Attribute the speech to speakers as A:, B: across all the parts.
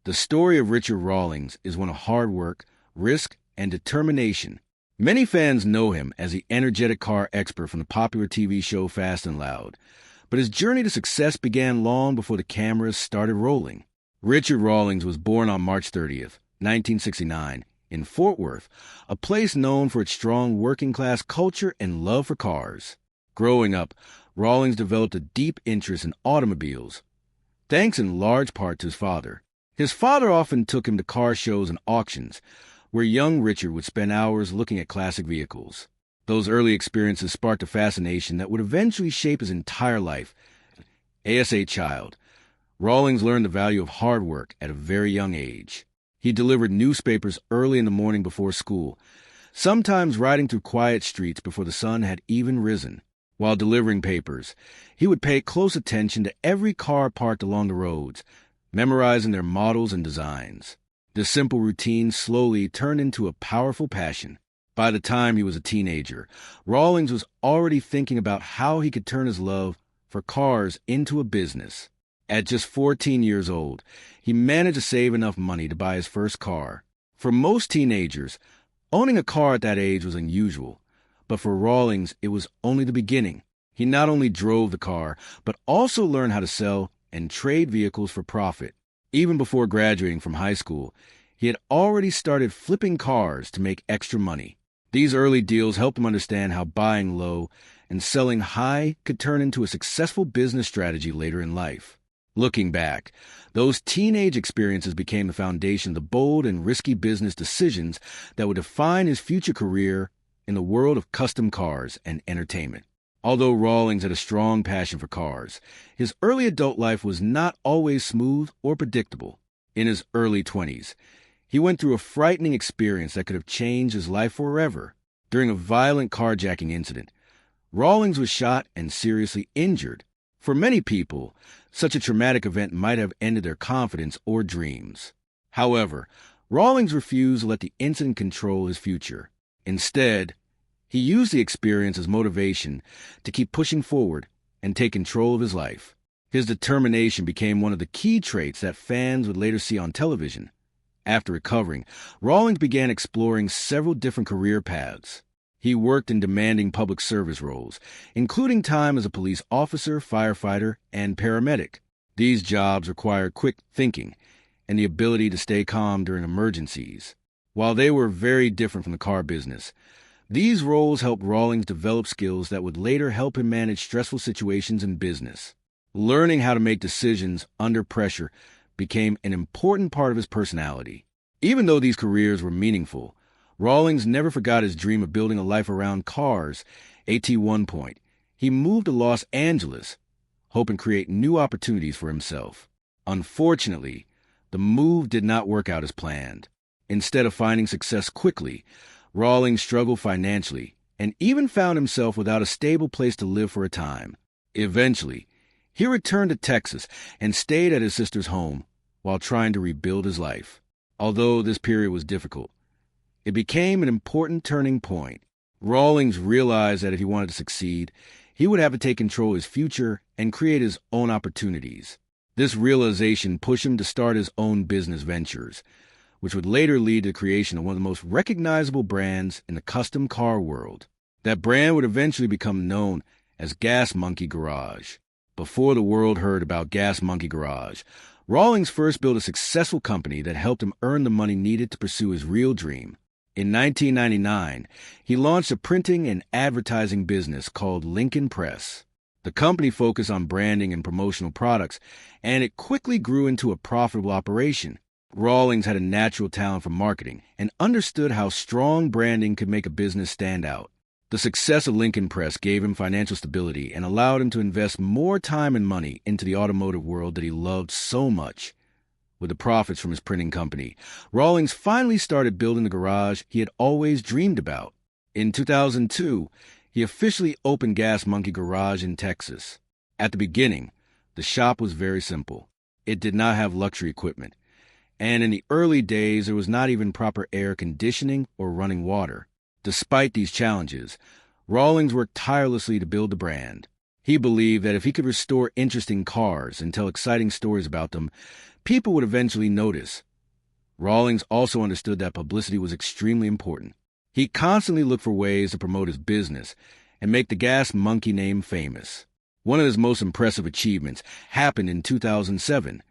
A: The story of Richard Rawlings is one of hard work, risk, and determination. Many fans know him as the energetic car expert from the popular TV show Fast and Loud, but his journey to success began long before the cameras started rolling. Richard Rawlings was born on March 30th, 1969, in Fort Worth, a place known for its strong working-class culture and love for cars. Growing up, Rawlings developed a deep interest in automobiles, thanks in large part to his father. His father often took him to car shows and auctions, where young Richard would spend hours looking at classic vehicles. Those early experiences sparked a fascination that would eventually shape his entire life. As a child, Rawlings learned the value of hard work at a very young age. He delivered newspapers early in the morning before school, sometimes riding through quiet streets before the sun had even risen. While delivering papers, he would pay close attention to every car parked along the roads, memorizing their models and designs. This simple routine slowly turned into a powerful passion. By the time he was a teenager, Rawlings was already thinking about how he could turn his love for cars into a business. At just 14 years old, he managed to save enough money to buy his first car. For most teenagers, owning a car at that age was unusual, but for Rawlings, it was only the beginning. He not only drove the car, but also learned how to sell and trade vehicles for profit. Even before graduating from high school, he had already started flipping cars to make extra money. These early deals helped him understand how buying low and selling high could turn into a successful business strategy later in life. Looking back, those teenage experiences became the foundation of the bold and risky business decisions that would define his future career in the world of custom cars and entertainment. Although Rawlings had a strong passion for cars, his early adult life was not always smooth or predictable. In his early 20s, he went through a frightening experience that could have changed his life forever. During a violent carjacking incident, Rawlings was shot and seriously injured. For many people, such a traumatic event might have ended their confidence or dreams. However, Rawlings refused to let the incident control his future. Instead, he used the experience as motivation to keep pushing forward and take control of his life. His determination became one of the key traits that fans would later see on television. After recovering, Rawlings began exploring several different career paths. He worked in demanding public service roles, including time as a police officer, firefighter, and paramedic. These jobs required quick thinking and the ability to stay calm during emergencies. While they were very different from the car business, these roles helped Rawlings develop skills that would later help him manage stressful situations in business. Learning how to make decisions under pressure became an important part of his personality. Even though these careers were meaningful, Rawlings never forgot his dream of building a life around cars. At one point, he moved to Los Angeles, hoping to create new opportunities for himself. Unfortunately, the move did not work out as planned. Instead of finding success quickly, Rawlings struggled financially and even found himself without a stable place to live for a time. Eventually, he returned to Texas and stayed at his sister's home while trying to rebuild his life. Although this period was difficult, it became an important turning point. Rawlings realized that if he wanted to succeed, he would have to take control of his future and create his own opportunities. This realization pushed him to start his own business ventures, which would later lead to the creation of one of the most recognizable brands in the custom car world. That brand would eventually become known as Gas Monkey Garage. Before the world heard about Gas Monkey Garage, Rawlings first built a successful company that helped him earn the money needed to pursue his real dream. In 1999, he launched a printing and advertising business called Lincoln Press. The company focused on branding and promotional products, and it quickly grew into a profitable operation. Rawlings had a natural talent for marketing and understood how strong branding could make a business stand out. The success of Lincoln Press gave him financial stability and allowed him to invest more time and money into the automotive world that he loved so much. With the profits from his printing company, Rawlings finally started building the garage he had always dreamed about. In 2002, he officially opened Gas Monkey Garage in Texas. At the beginning, the shop was very simple. It did not have luxury equipment, and in the early days, there was not even proper air conditioning or running water. Despite these challenges, Rawlings worked tirelessly to build the brand. He believed that if he could restore interesting cars and tell exciting stories about them, people would eventually notice. Rawlings also understood that publicity was extremely important. He constantly looked for ways to promote his business and make the Gas Monkey name famous. One of his most impressive achievements happened in 2007,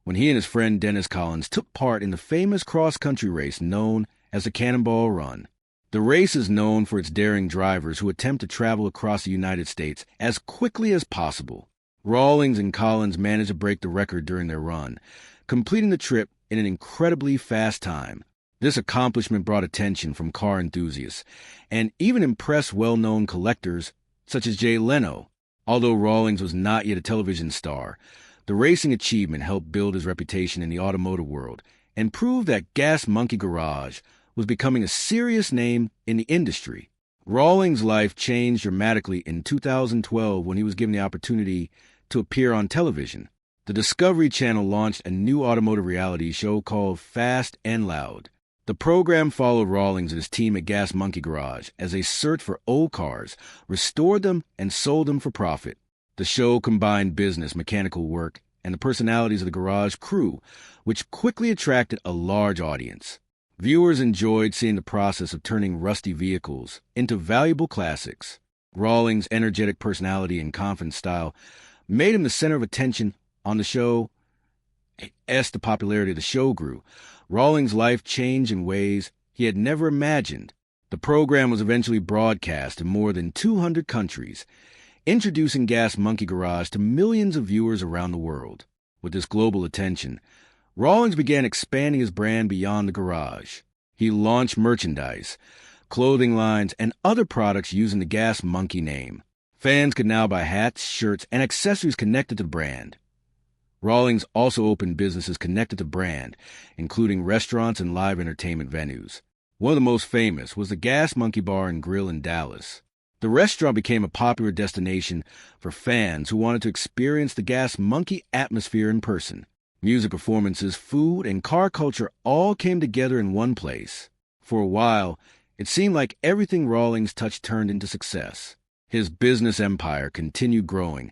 A: when he and his friend Dennis Collins took part in the famous cross-country race known as the Cannonball Run. The race is known for its daring drivers who attempt to travel across the United States as quickly as possible. Rawlings and Collins managed to break the record during their run, completing the trip in an incredibly fast time. This accomplishment brought attention from car enthusiasts and even impressed well-known collectors such as Jay Leno. Although Rawlings was not yet a television star, the racing achievement helped build his reputation in the automotive world and proved that Gas Monkey Garage was becoming a serious name in the industry. Rawlings' life changed dramatically in 2012 when he was given the opportunity to appear on television. The Discovery Channel launched a new automotive reality show called Fast and Loud. The program followed Rawlings and his team at Gas Monkey Garage as they searched for old cars, restored them, and sold them for profit. The show combined business, mechanical work, and the personalities of the garage crew, which quickly attracted a large audience. Viewers enjoyed seeing the process of turning rusty vehicles into valuable classics. Rawlings' energetic personality and confident style made him the center of attention on the show. As the popularity of the show grew, Rawlings' life changed in ways he had never imagined. The program was eventually broadcast in more than 200 countries, introducing Gas Monkey Garage to millions of viewers around the world. With this global attention, Rawlings began expanding his brand beyond the garage. He launched merchandise, clothing lines, and other products using the Gas Monkey name. Fans could now buy hats, shirts, and accessories connected to the brand. Rawlings also opened businesses connected to the brand, including restaurants and live entertainment venues. One of the most famous was the Gas Monkey Bar and Grill in Dallas. The restaurant became a popular destination for fans who wanted to experience the Gas Monkey atmosphere in person. Music performances, food, and car culture all came together in one place. For a while, it seemed like everything Rawlings touched turned into success. His business empire continued growing,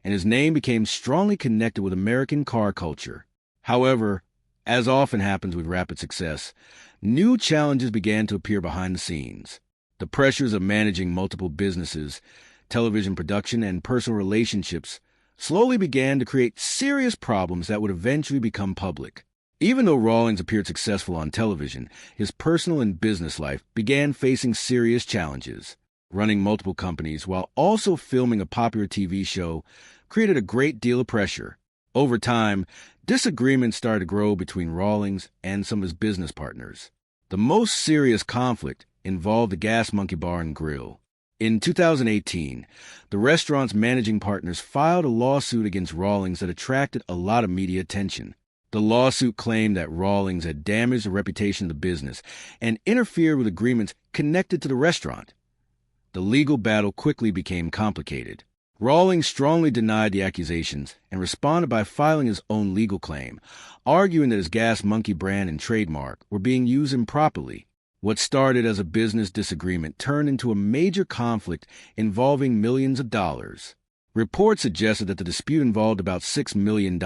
A: and his name became strongly connected with American car culture. However, as often happens with rapid success, new challenges began to appear behind the scenes. The pressures of managing multiple businesses, television production, and personal relationships slowly began to create serious problems that would eventually become public. Even though Rawlings appeared successful on television, his personal and business life began facing serious challenges. Running multiple companies while also filming a popular TV show created a great deal of pressure. Over time, disagreements started to grow between Rawlings and some of his business partners. The most serious conflict involved the Gas Monkey Bar and Grill. In 2018, the restaurant's managing partners filed a lawsuit against Rawlings that attracted a lot of media attention. The lawsuit claimed that Rawlings had damaged the reputation of the business and interfered with agreements connected to the restaurant. The legal battle quickly became complicated. Rawlings strongly denied the accusations and responded by filing his own legal claim, arguing that his Gas Monkey brand and trademark were being used improperly. What started as a business disagreement turned into a major conflict involving millions of dollars. Reports suggested that the dispute involved about $6 million,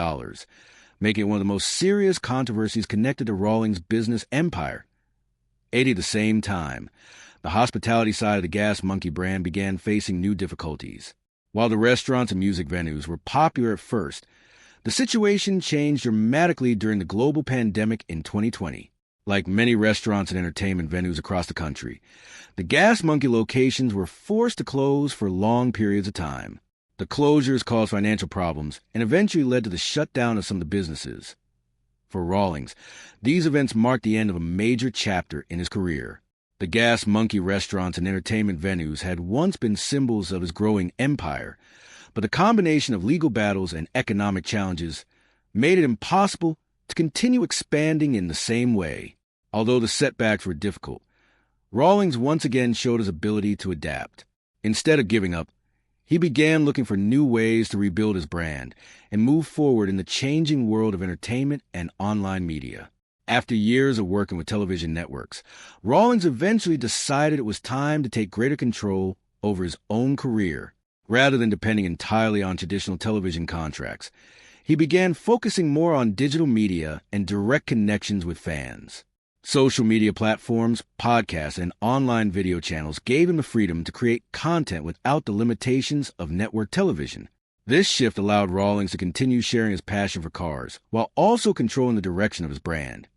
A: making it one of the most serious controversies connected to Rawlings' business empire. At the same time, the hospitality side of the Gas Monkey brand began facing new difficulties. While the restaurants and music venues were popular at first, the situation changed dramatically during the global pandemic in 2020. Like many restaurants and entertainment venues across the country, the Gas Monkey locations were forced to close for long periods of time. The closures caused financial problems and eventually led to the shutdown of some of the businesses. For Rawlings, these events marked the end of a major chapter in his career. The Gas Monkey restaurants and entertainment venues had once been symbols of his growing empire, but the combination of legal battles and economic challenges made it impossible to continue expanding in the same way. Although the setbacks were difficult, Rawlings once again showed his ability to adapt. Instead of giving up, he began looking for new ways to rebuild his brand and move forward in the changing world of entertainment and online media. After years of working with television networks, Rawlings eventually decided it was time to take greater control over his own career. Rather than depending entirely on traditional television contracts, he began focusing more on digital media and direct connections with fans. Social media platforms, podcasts, and online video channels gave him the freedom to create content without the limitations of network television. This shift allowed Rawlings to continue sharing his passion for cars, while also controlling the direction of his brand.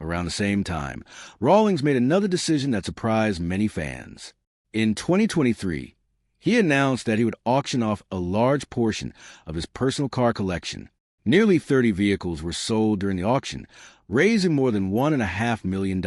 A: Around the same time, Rawlings made another decision that surprised many fans. In 2023, he announced that he would auction off a large portion of his personal car collection. Nearly 30 vehicles were sold during the auction, raising more than $1.5 million.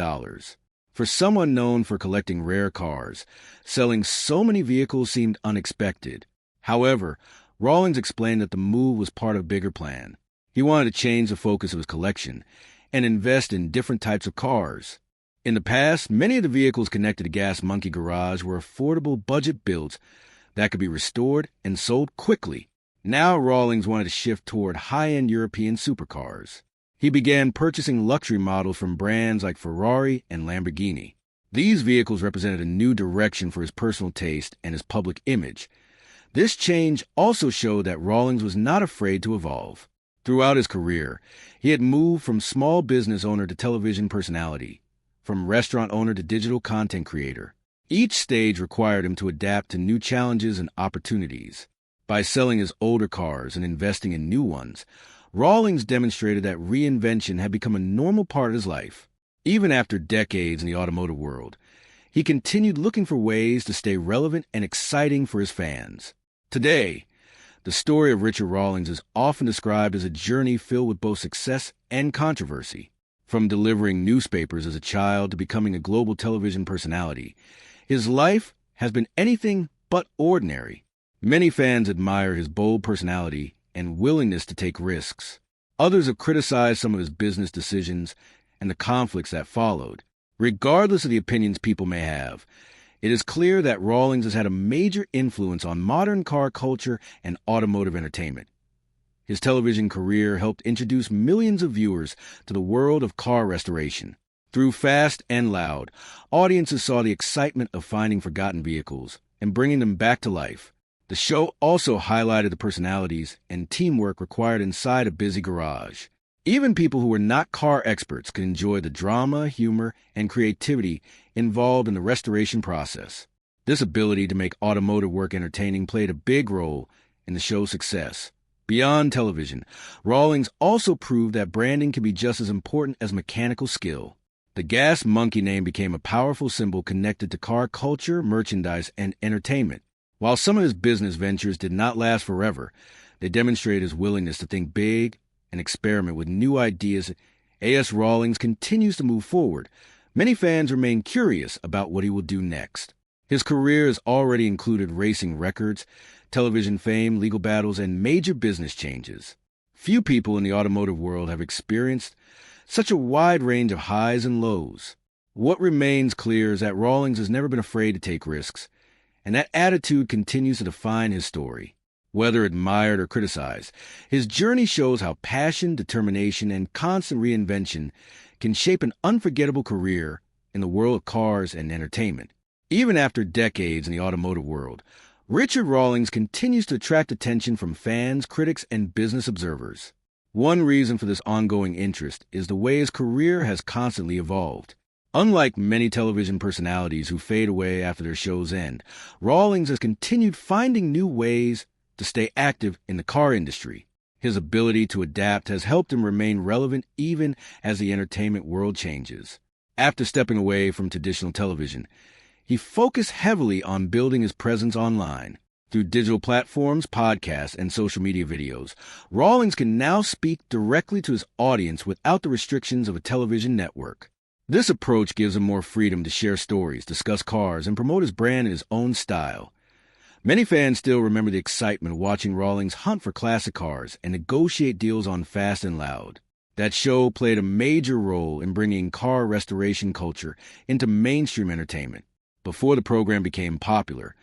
A: For someone known for collecting rare cars, selling so many vehicles seemed unexpected. However, Rawlings explained that the move was part of a bigger plan. He wanted to change the focus of his collection and invest in different types of cars. In the past, many of the vehicles connected to Gas Monkey Garage were affordable budget builds that could be restored and sold quickly. Now Rawlings wanted to shift toward high-end European supercars. He began purchasing luxury models from brands like Ferrari and Lamborghini. These vehicles represented a new direction for his personal taste and his public image. This change also showed that Rawlings was not afraid to evolve. Throughout his career, he had moved from small business owner to television personality, from restaurant owner to digital content creator. Each stage required him to adapt to new challenges and opportunities. By selling his older cars and investing in new ones, Rawlings demonstrated that reinvention had become a normal part of his life. Even after decades in the automotive world, he continued looking for ways to stay relevant and exciting for his fans. Today, the story of Richard Rawlings is often described as a journey filled with both success and controversy. From delivering newspapers as a child to becoming a global television personality, his life has been anything but ordinary. Many fans admire his bold personality and willingness to take risks. Others have criticized some of his business decisions and the conflicts that followed. Regardless of the opinions people may have, it is clear that Rawlings has had a major influence on modern car culture and automotive entertainment. His television career helped introduce millions of viewers to the world of car restoration. Through Fast and Loud, audiences saw the excitement of finding forgotten vehicles and bringing them back to life. The show also highlighted the personalities and teamwork required inside a busy garage. Even people who were not car experts could enjoy the drama, humor, and creativity involved in the restoration process. This ability to make automotive work entertaining played a big role in the show's success. Beyond television, Rawlings also proved that branding can be just as important as mechanical skill. The Gas Monkey name became a powerful symbol connected to car culture, merchandise, and entertainment. While some of his business ventures did not last forever, they demonstrated his willingness to think big and experiment with new ideas. A.S. Rawlings continues to move forward. Many fans remain curious about what he will do next. His career has already included racing records, television fame, legal battles, and major business changes. Few people in the automotive world have experienced such a wide range of highs and lows. What remains clear is that Rawlings has never been afraid to take risks, and that attitude continues to define his story. Whether admired or criticized, his journey shows how passion, determination, and constant reinvention can shape an unforgettable career in the world of cars and entertainment. Even after decades in the automotive world, Richard Rawlings continues to attract attention from fans, critics, and business observers. One reason for this ongoing interest is the way his career has constantly evolved. Unlike many television personalities who fade away after their shows end, Rawlings has continued finding new ways to stay active in the car industry. His ability to adapt has helped him remain relevant even as the entertainment world changes. After stepping away from traditional television, he focused heavily on building his presence online. Through digital platforms, podcasts, and social media videos, Rawlings can now speak directly to his audience without the restrictions of a television network. This approach gives him more freedom to share stories, discuss cars, and promote his brand in his own style. Many fans still remember the excitement of watching Rawlings hunt for classic cars and negotiate deals on Fast and Loud. That show played a major role in bringing car restoration culture into mainstream entertainment. Before the program became popular,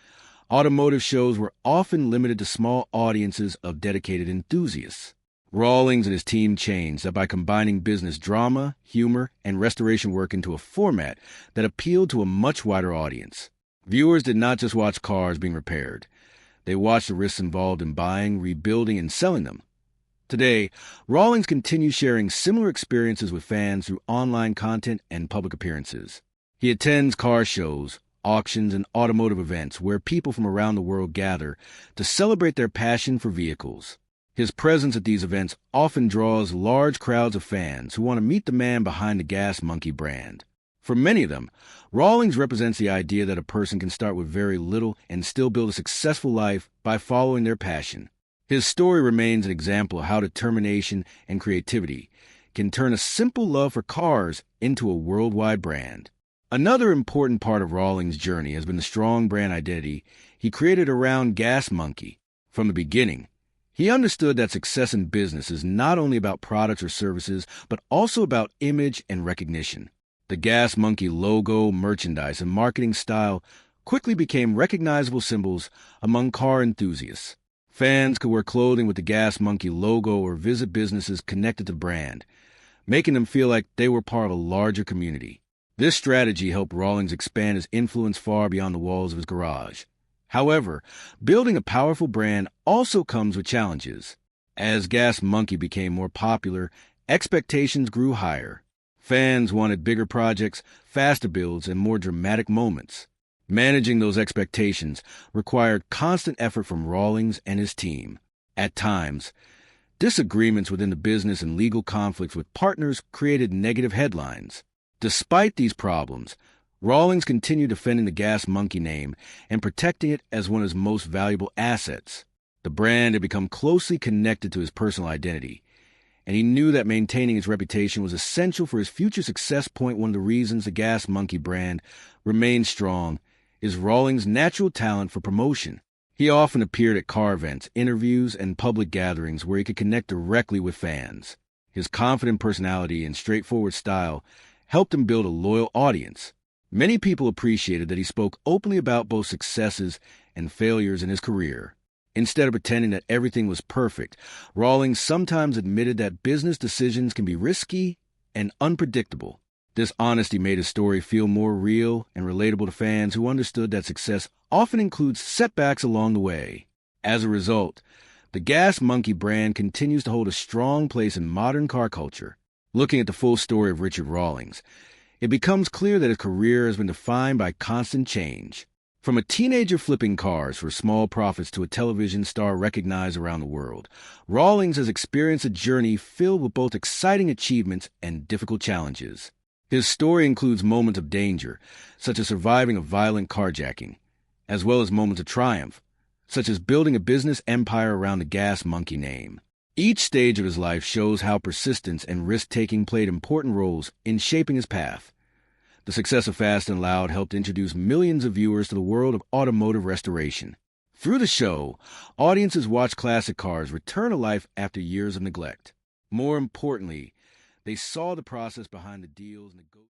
A: automotive shows were often limited to small audiences of dedicated enthusiasts. Rawlings and his team changed that by combining business drama, humor, and restoration work into a format that appealed to a much wider audience. Viewers did not just watch cars being repaired. They watched the risks involved in buying, rebuilding, and selling them. Today, Rawlings continues sharing similar experiences with fans through online content and public appearances. He attends car shows, auctions, and automotive events where people from around the world gather to celebrate their passion for vehicles. His presence at these events often draws large crowds of fans who want to meet the man behind the Gas Monkey brand. For many of them, Rawlings represents the idea that a person can start with very little and still build a successful life by following their passion. His story remains an example of how determination and creativity can turn a simple love for cars into a worldwide brand. Another important part of Rawlings' journey has been the strong brand identity he created around Gas Monkey. From the beginning, he understood that success in business is not only about products or services, but also about image and recognition. The Gas Monkey logo, merchandise, and marketing style quickly became recognizable symbols among car enthusiasts. Fans could wear clothing with the Gas Monkey logo or visit businesses connected to the brand, making them feel like they were part of a larger community. This strategy helped Rawlings expand his influence far beyond the walls of his garage. However, building a powerful brand also comes with challenges. As Gas Monkey became more popular, expectations grew higher. Fans wanted bigger projects, faster builds, and more dramatic moments. Managing those expectations required constant effort from Rawlings and his team. At times, disagreements within the business and legal conflicts with partners created negative headlines. Despite these problems, Rawlings continued defending the Gas Monkey name and protecting it as one of his most valuable assets. The brand had become closely connected to his personal identity, and he knew that maintaining his reputation was essential for his future success. One of the reasons the Gas Monkey brand remained strong is Rawlings' natural talent for promotion. He often appeared at car events, interviews, and public gatherings where he could connect directly with fans. His confident personality and straightforward style helped him build a loyal audience. Many people appreciated that he spoke openly about both successes and failures in his career. Instead of pretending that everything was perfect, Rawlings sometimes admitted that business decisions can be risky and unpredictable. This honesty made his story feel more real and relatable to fans who understood that success often includes setbacks along the way. As a result, the Gas Monkey brand continues to hold a strong place in modern car culture. Looking at the full story of Richard Rawlings, it becomes clear that his career has been defined by constant change. From a teenager flipping cars for small profits to a television star recognized around the world, Rawlings has experienced a journey filled with both exciting achievements and difficult challenges. His story includes moments of danger, such as surviving a violent carjacking, as well as moments of triumph, such as building a business empire around the Gas Monkey name. Each stage of his life shows how persistence and risk-taking played important roles in shaping his path. The success of Fast and Loud helped introduce millions of viewers to the world of automotive restoration. Through the show, audiences watched classic cars return to life after years of neglect. More importantly, they saw the process behind the deals and